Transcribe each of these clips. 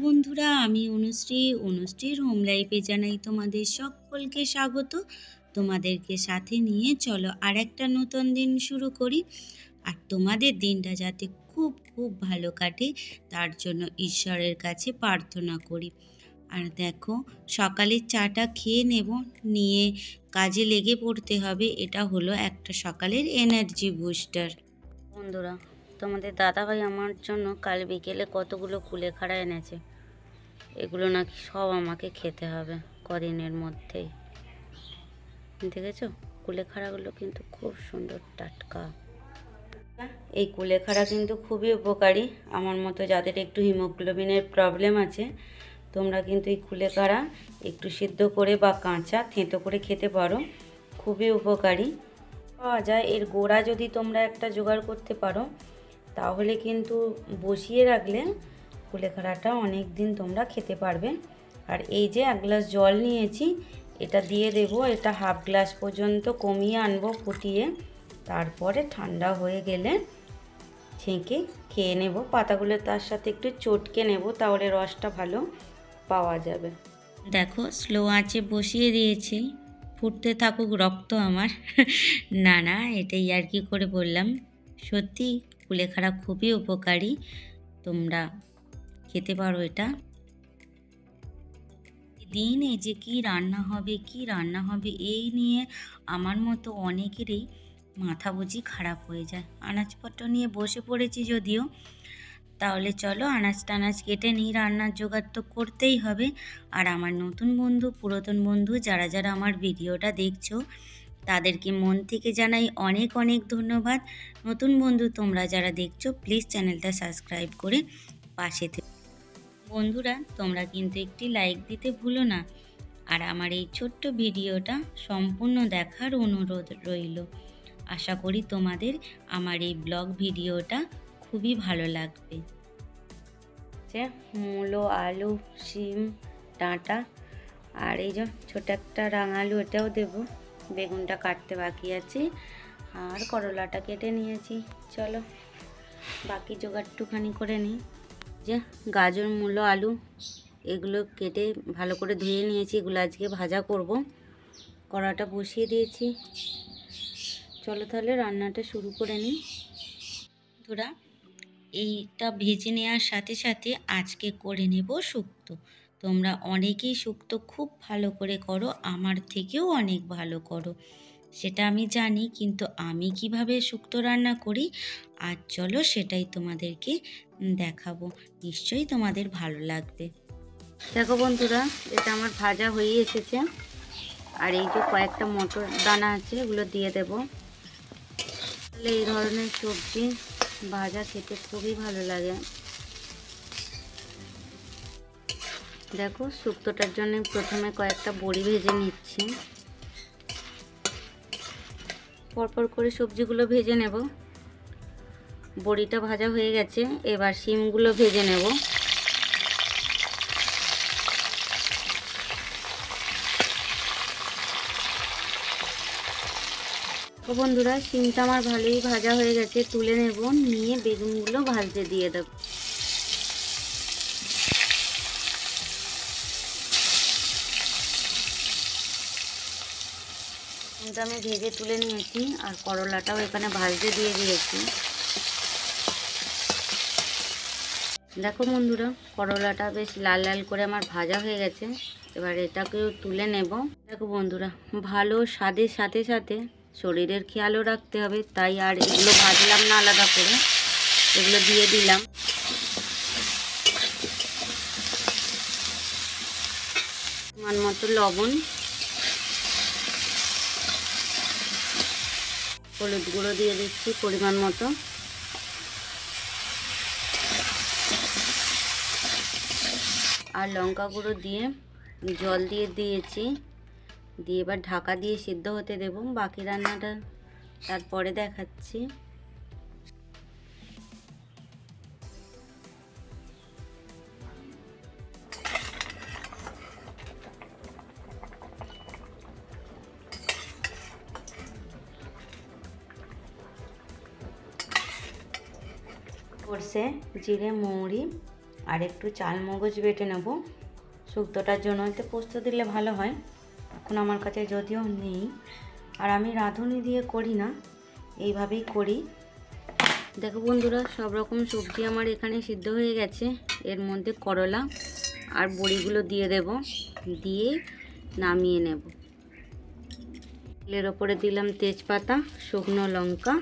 বন্ধুরা, আমি অনুশ্রীর হোম লাইফে জানাই তোমাদের সকলকে স্বাগত। তোমাদেরকে সাথে নিয়ে চলো আর একটা নতুন দিন শুরু করি। আর তোমাদের দিনটা যাতে খুব খুব ভালো কাটে তার জন্য ঈশ্বরের কাছে প্রার্থনা করি। আর দেখো, সকালের চাটা খেয়ে নেব, নিয়ে কাজে লেগে পড়তে হবে। এটা হলো একটা সকালের এনার্জি বুস্টার। বন্ধুরা, তোমাদের দাদাভাই আমার জন্য কাল বিকেলে কতগুলো কুলেখাড়া এনেছে। এগুলো নাকি সব আমাকে খেতে হবে কদিনের মধ্যেই। দেখেছো, কুলেখাড়াগুলো কিন্তু খুব সুন্দর টাটকা। এই কুলেখাড়া কিন্তু খুবই উপকারী। আমার মতো যাদের একটু হিমোগ্লোবিনের প্রবলেম আছে, তোমরা কিন্তু এই কুলেখাড়া একটু সিদ্ধ করে বা কাঁচা থেঁতো করে খেতে পারো। খুবই উপকারী পাওয়া যায়। এর গোড়া যদি তোমরা একটা জোগাড় করতে পারো, তাহলে কিন্তু বসিয়ে রাখলে কুলেখাড়াটা অনেক দিন তোমরা খেতে পারবে। আর এই যে 1 গ্লাস জল নিয়েছি, এটা দিয়ে দেব। এটা হাফ গ্লাস পর্যন্ত কমিয়ে আনবো ফুটিয়ে, তারপরে ঠান্ডা হয়ে গেলে ছেঁকে খেয়ে নেব। পাতাগুলো তার সাথে একটু চটকে নেব, তাহলে রসটা ভালো পাওয়া যাবে। দেখো, স্লো আঁচে বসিয়ে দিয়েছি, ফুটতে থাকুক রক্ত আমার। না না, এটাই আর কি করে বললাম। সত্যি কুলেখাড়া খুবই উপকারী, তোমরা খেতে পারো এটা। দিন এই যে কি রান্না হবে এই নিয়ে আমার মতো অনেকেরই মাথা বুঝি খারাপ হয়ে যায়। আনাজপত্র নিয়ে বসে পড়েছি যদিও, তাহলে চলো আনাজ টানাজ কেটে নিই। রান্নার জোগাড় তো করতেই হবে। আর আমার নতুন বন্ধু, পুরাতন বন্ধু যারা যারা আমার ভিডিওটা দেখছো, তাদেরকে মন থেকে জানাই অনেক অনেক ধন্যবাদ। নতুন বন্ধু তোমরা যারা দেখছো, প্লিজ চ্যানেলটা সাবস্ক্রাইব করে পাশে থেকো। বন্ধুরা, তোমরা কিন্তু একটি লাইক দিতে ভুলো না। আর আমার এই ছোট্ট ভিডিওটা সম্পূর্ণ দেখার অনুরোধ রইল। আশা করি তোমাদের আমার এই ব্লগ ভিডিওটা খুবই ভালো লাগবে। মূলো, আলু, শিম, ডাঁটা, আর এই যে ছোট একটা রাঙালু, এটাও দেব। বেগুনটা কাটতে বাকি আছে, আর করলাটা কেটে নিয়েছি। চলো বাকি জোগাড়টুখানি করে নিই। যে গাজর, মূলো, আলু এগুলো কেটে ভালো করে ধুয়ে নিয়েছি। এগুলো আজকে ভাজা করব। কড়াটা বসিয়ে দিয়েছি। চলো তাহলে রান্নাটা শুরু করে নিই। বন্ধুরা, এইটা ভেজে নেওয়ার সাথে সাথে আজকে করে নেব শুক্তো। তোমরা অনেকেই শুক্তো খুব ভালো করে করো, আমার থেকেও অনেক ভালো করো, সেটা আমি জানি। কিন্তু আমি কিভাবে শুক্তো রান্না করি, আজ চলো সেটাই তোমাদেরকে দেখাবো। নিশ্চয়ই তোমাদের ভালো লাগবে। দেখো বন্ধুরা, এটা আমার ভাজা হয়ে এসেছে। আর এই যে কয়েকটা মটর দানা আছে, এগুলো দিয়ে দেব। তাহলে এই ধরনের সবজি ভাজা খেতে খুবই ভালো লাগে। দেখো, শুক্তোটার জন্য প্রথমে কয়েকটা বড়ি ভেজে নিচ্ছি। পরপর করে সবজিগুলো ভেজে নেব। বড়িটা ভাজা হয়ে গেছে, এবার শিমগুলো ভেজে নেব। তো বন্ধুরা, শিমটা আমার ভালোই ভাজা হয়ে গেছে, তুলে নেব। নিয়ে বেগুনগুলো ভাজতে দিয়ে দেব। শিমটা আমি ভেজে তুলে নিয়েছি, আর করলাটাও এখানে ভাজতে দিয়ে দিয়েছি। দেখো বন্ধুরা, করলাটা বেশ লাল লাল করে আমার ভাজা হয়ে গেছে। এবার এটাকেও তুলে নেব। দেখো বন্ধুরা, ভালো স্বাদের সাথে সাথে শরীরের খেয়ালও রাখতে হবে, তাই আর এগুলো ভাজলাম না আলাদা করে, এগুলো দিয়ে দিলাম। মান মতো লবণ, হলুদ গুঁড়ো দিয়ে দিচ্ছি পরিমাণ মতো, আর লঙ্কা গুঁড়ো দিয়ে জল দিয়ে দিয়েছি। দিয়ে এবার ঢাকা দিয়ে সিদ্ধ হতে দেব। বাকি রান্নাটা তারপরে দেখাচ্ছি। সরষে, জিরে, মৌরি আর একটু চাল মগজ বেটে নেব শুক্তোটার জন্য, এতে পোস্ত দিলে ভালো হয়। এখন আমার কাছে যদিও নেই, আর আমি রাঁধুনি দিয়ে করি না, এইভাবেই করি। দেখো বন্ধুরা, সব রকম সবজি আমার এখানে সিদ্ধ হয়ে গেছে। এর মধ্যে করলা আর বড়িগুলো দিয়ে দেব, দিয়ে নামিয়ে নেব। তেলের ওপরে দিলাম তেজপাতা, শুকনো লঙ্কা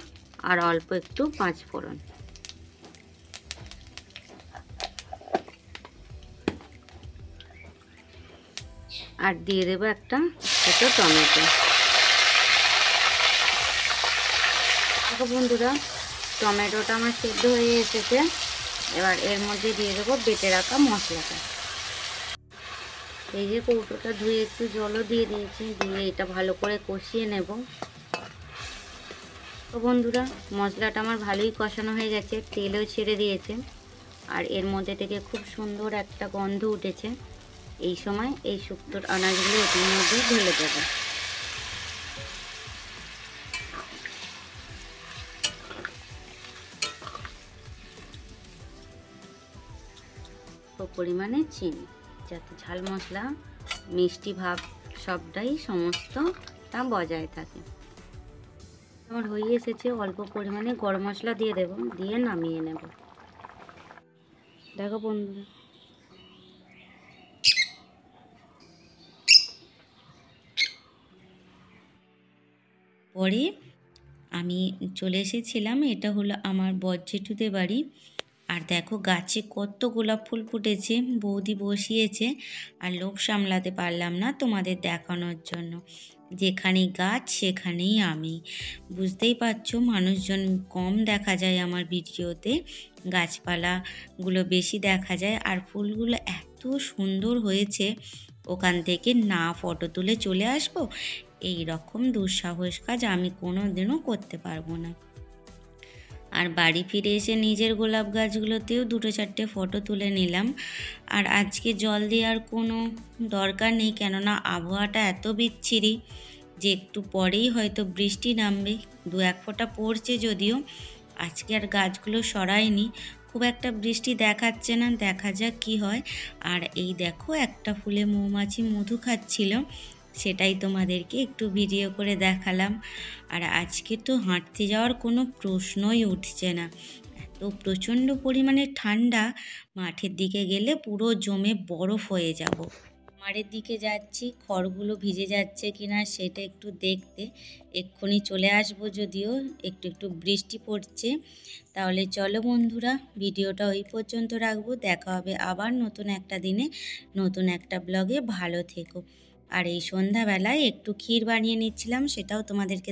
আর অল্প একটু পাঁচফোড়ন। আর দিয়ে দেবো একটা ছোটো টমেটো। দেখো বন্ধুরা, টমেটোটা আমার সেদ্ধ হয়ে এসেছে। এবার এর মধ্যে দিয়ে দেবো বেটে রাখা মশলাটা। এই যে কৌটোটা ধুয়ে একটু জলও দিয়ে দিয়েছি, দিয়ে এটা ভালো করে কষিয়ে নেব। তো বন্ধুরা, মশলাটা আমার ভালোই কষানো হয়ে গেছে, তেলও ছেড়ে দিয়েছে, আর এর মধ্যে থেকে খুব সুন্দর একটা গন্ধ উঠেছে। এই সময় এই শুক্তোর আনাজগুলো এটির মধ্যে ঢেলে দেবো। পরিমাণে চিনি, যাতে ঝাল মশলা মিষ্টি ভাব সবটাই সমস্তটা বজায় থাকে। আমার হয়ে এসেছে, অল্প পরিমাণে গরম মশলা দিয়ে দেব, দিয়ে নামিয়ে নেব। দেখো বন্ধুরা, পরে আমি চলে এসেছিলাম, এটা হলো আমার বরজেঠুদের বাড়ি। আর দেখো গাছে কত গোলাপ ফুল ফুটেছে, বৌদি বসিয়েছে, আর লোভ সামলাতে পারলাম না তোমাদের দেখানোর জন্য। যেখানেই গাছ সেখানেই আমি। বুঝতেই পারছো, মানুষজন কম দেখা যায় আমার ভিডিওতে, গাছপালাগুলো বেশি দেখা যায়। আর ফুলগুলো এত সুন্দর হয়েছে, ওখান থেকে না ফটো তুলে চলে আসবো, এই রকম দুঃসাহস কাজ আমি কোনো দিনও করতে পারবো না। আর বাড়ি ফিরে এসে নিজের গোলাপ গাছগুলোতেও দুটো চারটে ফটো তুলে নিলাম। আর আজকে জল দেওয়ার কোনো দরকার নেই, কেননা আবহাওয়াটা এত বিচ্ছিরি যে একটু পরেই হয়তো বৃষ্টি নামবে। দু এক ফোঁটা পড়ছে যদিও, আজকে আর গাছগুলো সরাইনি, খুব একটা বৃষ্টি দেখাচ্ছে না, দেখা যাক কি হয়। আর এই দেখো, একটা ফুলে মৌমাছি মধু খাচ্ছিল, সেটাই তোমাদেরকে একটু ভিডিও করে দেখালাম। আর আজকে তো হাঁটতে যাওয়ার কোনো প্রশ্নই উঠছে না, এত প্রচণ্ড পরিমাণে ঠান্ডা, মাঠের দিকে গেলে পুরো জমে বরফ হয়ে যাব। মাঠের দিকে যাচ্ছি, খড়গুলো ভিজে যাচ্ছে কিনা সেটা একটু দেখতে, এক্ষুনি চলে আসবো, যদিও একটু একটু বৃষ্টি পড়ছে। তাহলে চলো বন্ধুরা, ভিডিওটা ওই পর্যন্ত রাখবো, দেখা হবে আবার নতুন একটা দিনে নতুন একটা ব্লগে। ভালো থেকো। আর এই সন্ধ্যাবেলায় একটু ক্ষীর বানিয়ে নিচ্ছিলাম, সেটাও তোমাদেরকে